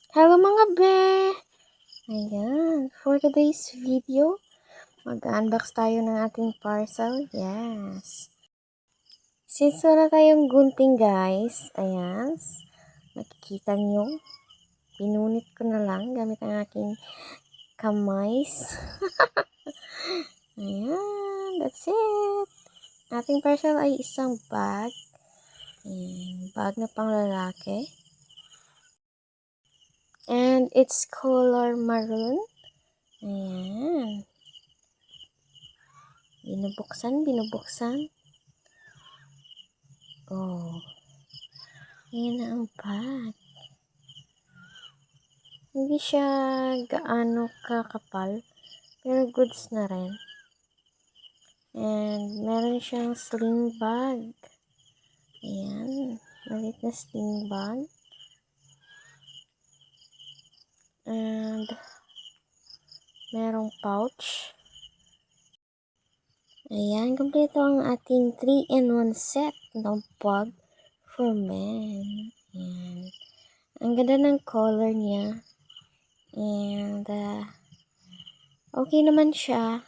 Hello mga be! Ayan, for today's video, mag-unbox tayo ng ating parcel. Yes. Since wala tayong gunting guys, ayan, makikita nyo, pinunit ko na lang gamit ang aking kamay. Ayan, that's it. Ating parcel ay isang bag. Ayan, bag na pang lalaki. And it's color maroon. Ayan. Binubuksan. Oh. Ayan na ang bag. Hindi siya gaano kakapal, pero goods na rin. And meron siyang sling bag. Ayan. Maliit na sling bag. And merong pouch. Ayan, kompleto ang ating 3-in-1 set ng bag for men. Ayan. Ang ganda ng color niya. And okay naman siya.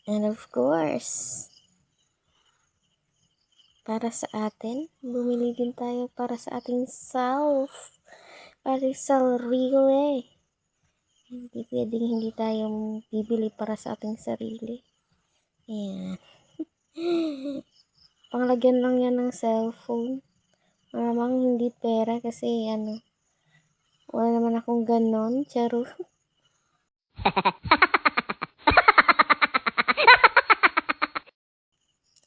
And of course, para sa atin, bumili din tayo para sa ating self. Para sa sarili. Hindi pwedeng hindi tayo bibili para sa ating sarili. Ayan. Panglagyan lang yan ng cellphone. Malamang hindi pera kasi wala naman akong ganon. Charo.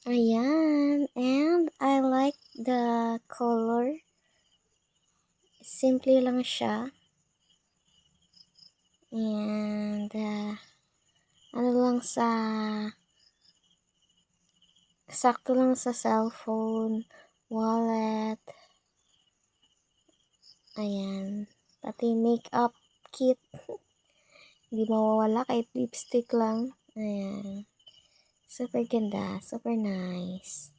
Ayan. And I like the color. Simple lang siya. And sakto lang sa cellphone, wallet. Ayan. Pati makeup kit. Hindi mawawala kahit lipstick lang. Ayan. Super ganda. Super nice.